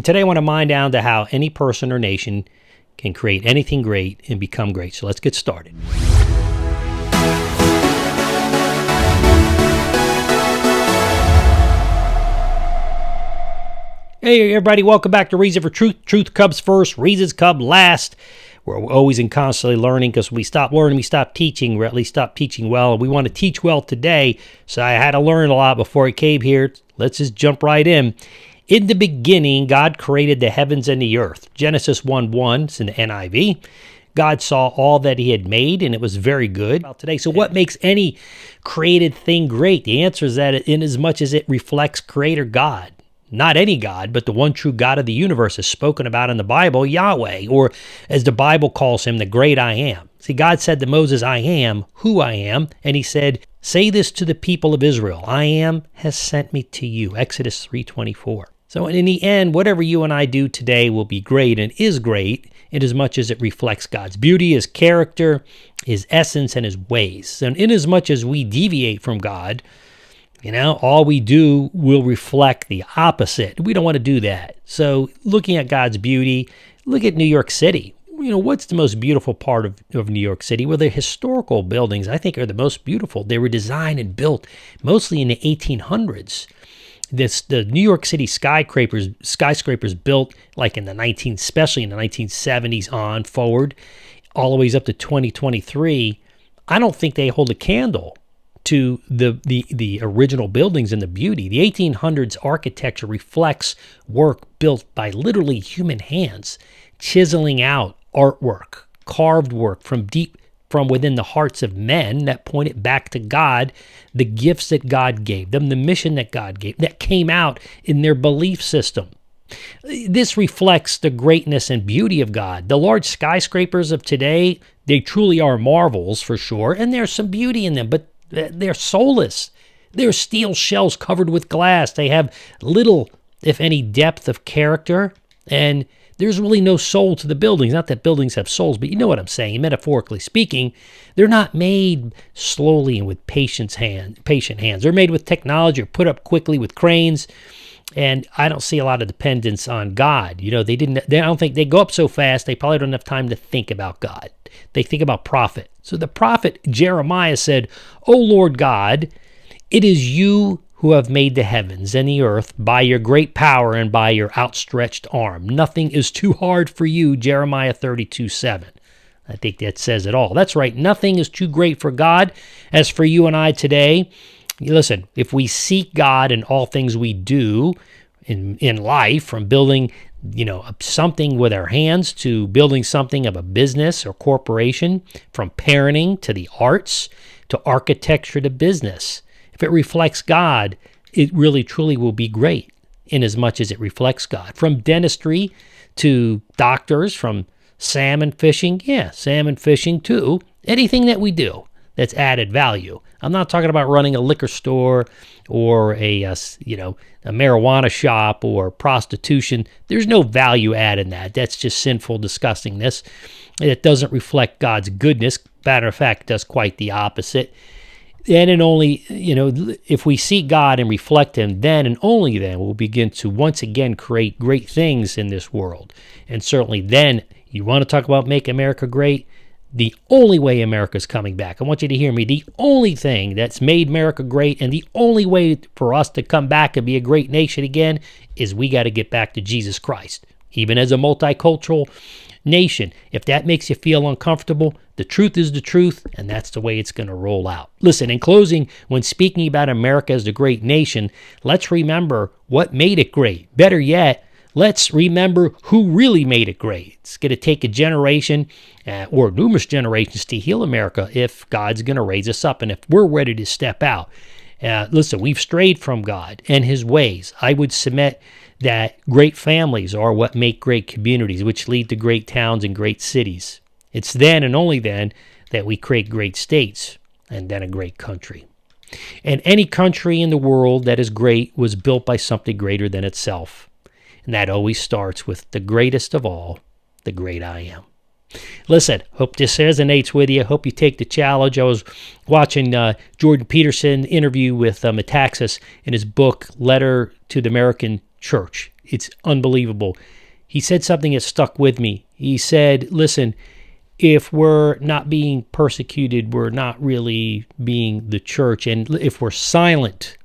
Today I want to mine down to how any person or nation can create anything great and become great. So let's get started. Hey everybody, welcome back to Reason for Truth. Truth comes first, reasons come last. We're always and constantly learning, because we stop learning, we stop teaching, or at least stop teaching well. We want to teach well today, so I had to learn a lot before I came here. Let's just jump right in. In the beginning, God created the heavens and the earth. Genesis 1:1, it's in the NIV. God saw all that he had made, and it was very good. Today, so what makes any created thing great? The answer is that in as much as it reflects Creator God. Not any God, but the one true God of the universe is spoken about in the Bible, Yahweh, or as the Bible calls him, the great I am. See, God said to Moses, I am who I am, and he said, say this to the people of Israel, I am has sent me to you, Exodus 3:24. So in the end, whatever you and I do today will be great and is great in as much as it reflects God's beauty, his character, his essence, and his ways. And in as much as we deviate from God, all we do will reflect the opposite. We don't want to do that. So looking at God's beauty, look at New York City. What's the most beautiful part of New York City? Well, the historical buildings, I think, are the most beautiful. They were designed and built mostly in the 1800s. The New York City skyscrapers built like especially in the 1970s on forward, all the way up to 2023. I don't think they hold a candle to the original buildings and the beauty. The 1800s architecture reflects work built by literally human hands, chiseling out artwork, carved work from within the hearts of men that pointed back to God, the gifts that God gave them, the mission that God gave, that came out in their belief system. This reflects the greatness and beauty of God. The large skyscrapers of today, they truly are marvels for sure, and there's some beauty in them, but they're soulless. They're steel shells covered with glass. They have little, if any, depth of character, and there's really no soul to the buildings. Not that buildings have souls, but you know what I'm saying. Metaphorically speaking, they're not made slowly and with patient hands. They're made with technology or put up quickly with cranes. And I don't see a lot of dependence on God. I don't think they go up so fast, they probably don't have time to think about God. They think about profit. So the prophet Jeremiah said, O Lord God, it is you who have made the heavens and the earth by your great power and by your outstretched arm. Nothing is too hard for you, Jeremiah 32:7. I think that says it all. That's right. Nothing is too great for God. As for you and I today, listen, if we seek God in all things we do in life, from building something with our hands to building something of a business or corporation, from parenting to the arts to architecture to business, if it reflects God, it really truly will be great in as much as it reflects God. From dentistry to doctors, from salmon fishing too, anything that we do that's added value. I'm not talking about running a liquor store or a marijuana shop or prostitution. There's no value add in that. That's just sinful disgustingness. It doesn't reflect God's goodness. Matter of fact, it does quite the opposite. And only, if we seek God and reflect him, then and only then we'll begin to once again create great things in this world. And certainly then, you want to talk about make America great? The only way America's coming back, I want you to hear me, the only thing that's made America great and the only way for us to come back and be a great nation again is we got to get back to Jesus Christ. Even as a multicultural nation, if that makes you feel uncomfortable, the truth is the truth, and that's the way it's going to roll out. Listen, in closing, when speaking about America as the great nation, let's remember what made it great. Better yet, let's remember who really made it great. It's going to take a generation or numerous generations to heal America if God's going to raise us up and if we're ready to step out. Listen, we've strayed from God and his ways. I would submit that great families are what make great communities, which lead to great towns and great cities. It's then and only then that we create great states and then a great country. And any country in the world that is great was built by something greater than itself. And that always starts with the greatest of all, the great I am. Listen, hope this resonates with you. Hope you take the challenge. I was watching Jordan Peterson interview with Metaxas in his book, Letter to the American Church. it's unbelievable. He said something that stuck with me. He said, listen, if we're not being persecuted, we're not really being the church. And if we're silent,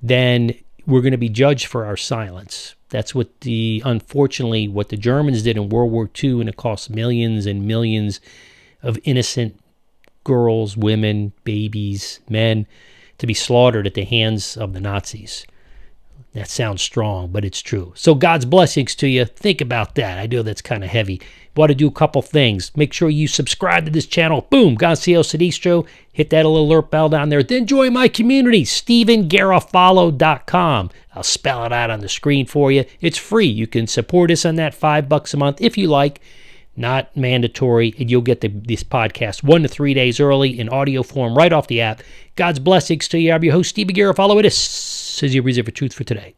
then we're going to be judged for our silence. That's unfortunately, what the Germans did in World War II, and it cost millions and millions of innocent girls, women, babies, men to be slaughtered at the hands of the Nazis. That sounds strong, but it's true. So God's blessings to you. Think about that. I know that's kind of heavy. Want to do a couple things. Make sure you subscribe to this channel. Boom, Gonzalo Sinistro. Hit that little alert bell down there. Then join my community, StephenGarofalo.com. I'll spell it out on the screen for you. It's free. You can support us on that $5 a month if you like. Not mandatory, and you'll get this podcast 1 to 3 days early in audio form right off the app. God's blessings to you. I'm your host, Stephen Garofalo. This is your Reason for Truth for today.